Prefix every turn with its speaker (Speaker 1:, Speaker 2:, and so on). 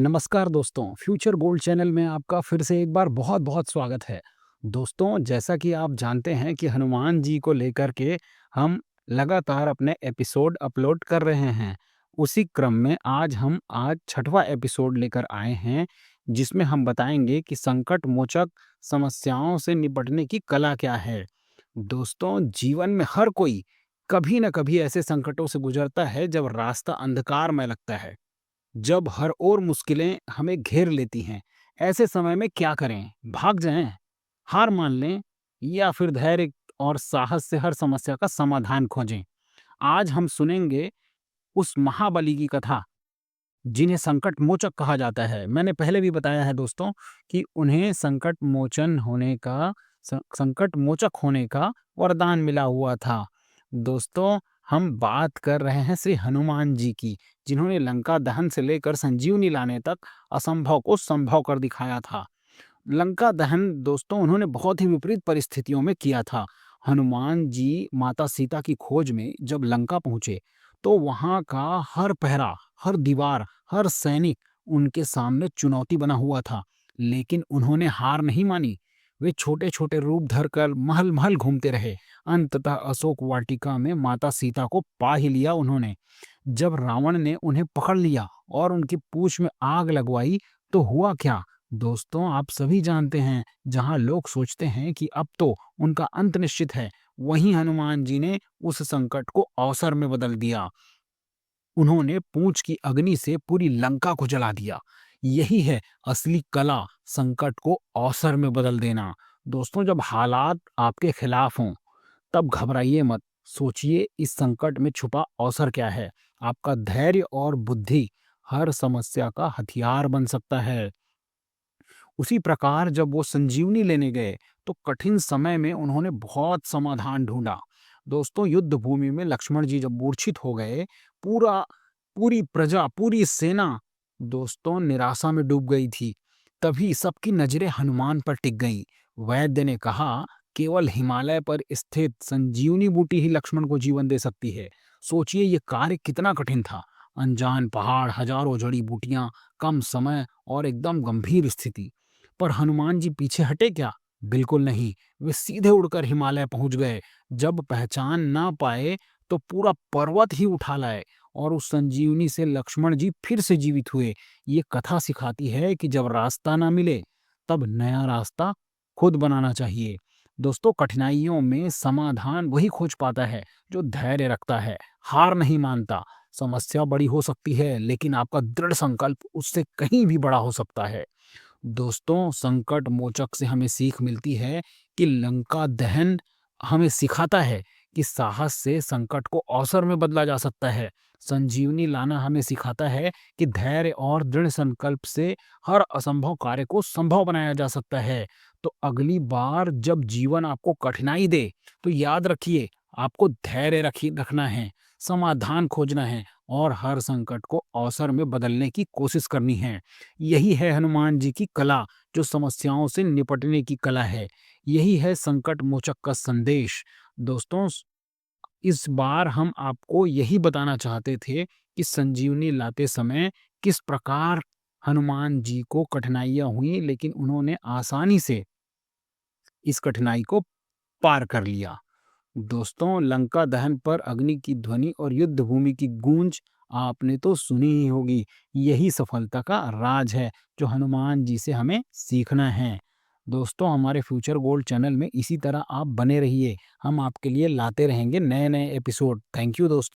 Speaker 1: नमस्कार दोस्तों, future gold channel में आपका फिर से एक बार बहुत-बहुत स्वागत है। दोस्तों, जैसा कि आप जानते हैं कि हनुमान जी को लेकर के हम लगातार अपने एपिसोड अपलोड कर रहे हैं। उसी क्रम में आज 6वां एपिसोड लेकर आए हैं, जिसमें हम बताएँगे कि संकट मोचक समस्याओं से निपटने की कला क्या है। दोस्तों, जीवन में हर कोई कभी न कभी ऐसे संकटों से गुजरता है जब रास्ता अंधकारमय लगता है। जब हर ओर मुश्किलें हमें घेर लेती हैं, ऐसे समय में क्या करें? भाग जाएं, हार मान लें या फिर धैर्य और साहस से हर समस्या का समाधान खोजें? आज हम सुनेंगे उस महाबली की कथा जिन्हें संकट मोचक कहा जाता है। मैंने पहले भी बताया है दोस्तों कि उन्हें संकट मोचक होने का वरदान मिला हुआ था। दोस्तों, हम बात कर रहे हैं श्री हनुमान जी की, जिन्होंने लंका दहन से लेकर संजीवनी लाने तक असंभव को संभव कर दिखाया था। लंका दहन दोस्तों उन्होंने बहुत ही विपरीत परिस्थितियों में किया था। हनुमान जी माता सीता की खोज में जब लंका पहुंचे, तो वहां का हर पहरा, हर दीवार, हर सैनिक उनके सामने चुनौती बना हुआ था। लेकिन उन्होंने हार नहीं मानी। वे छोटे-छोटे रूप धरकर महल-महल घूमते रहे। अंततः अशोक वाटिका में माता सीता को पा ही लिया उन्होंने। जब रावण ने उन्हें पकड़ लिया और उनकी पूंछ में आग लगवाई, तो हुआ क्या? दोस्तों, आप सभी जानते हैं, जहां लोग सोचते हैं कि अब तो उनका अंत निश्चित है, वहीं हनुमान जी ने उस संकट को अवसर में बदल दिया। उन्होंने पूंछ की अग्नि से पूरी लंका को जला दिया। यही है असली कला, संकट को अवसर में बदल देना। दोस्तों, जब हालात आपके खिलाफ हों, तब घबराइए मत। सोचिए इस संकट में छुपा अवसर क्या है। आपका धैर्य और बुद्धि हर समस्या का हथियार बन सकता है। उसी प्रकार जब वो संजीवनी लेने गए, तो कठिन समय में उन्होंने बहुत समाधान ढूंढा। दोस्तों, युद्ध भूमि में लक्ष्मण जी जब मूर्छित हो गए, पूरा पूरी प्रजा, पूरी सेना दोस्तों निराशा में डूब गई थी। तभी सबकी नजरें हनुमान पर टिक गईं। वैद्य ने कहा, केवल हिमालय पर स्थित संजीवनी बूटी ही लक्ष्मण को जीवन दे सकती है। सोचिए ये कार्य कितना कठिन था। अनजान पहाड़, हजारों जड़ी बूटियां, कम समय और एकदम गंभीर स्थिति। पर हनुमान जी पीछे हटे क्या? बिल्कुल नहीं। वे सीधे उड़कर हिमालय पहुंच गए। जब पहचान ना पाए, तो पूरा पर्वत ही उठा लाए और उस संजीवनी से लक्ष्मण जी फिर से जीवित हुए। ये कथा सिखाती है कि जब रास्ता ना मिले, तब नया रास्ता खुद बनाना चाहिए। दोस्तों, कठिनाइयों में समाधान वही खोज पाता है जो धैर्य रखता है, हार नहीं मानता। समस्या बड़ी हो सकती है, लेकिन आपका दृढ़ संकल्प उससे कहीं भी बड़ा हो सकता है। दोस्तों, संकट मोचक से हमें सीख मिलती है कि लंका दहन हमें सिखाता है कि साहस से संकट को अवसर में बदला जा सकता है। संजीवनी लाना हमें सिखाता है कि धैर्य और दृढ़ संकल्प से हर असंभव कार्य को संभव बनाया जा सकता है। तो अगली बार जब जीवन आपको कठिनाई दे, तो याद रखिए, आपको धैर्य रखना है, समाधान खोजना है और हर संकट को अवसर में बदलने की कोशिश करनी है। यही है हनुमान जी की कला, जो समस्याओं से निपटने की कला है। यही है संकट मोचक का संदेश। दोस्तों, इस बार हम आपको यही बताना चाहते थे कि संजीवनी लाते समय किस प्रकार हनुमान जी को कठिनाइयाँ हुई, लेकिन उन्होंने आसानी से इस कठिनाई को पार कर लिया। दोस्तों, लंका दहन पर अग्नि की ध्वनि और युद्ध भूमि की गूंज आपने तो सुनी ही होगी। यही सफलता का राज है, जो हनुमान जी से हमें सीखना है। दोस्तों, हमारे फ्यूचर गोल्ड चैनल में इसी तरह आप बने रहिए। हम आपके लिए लाते रहेंगे नए नए एपिसोड। थैंक यू दोस्तों।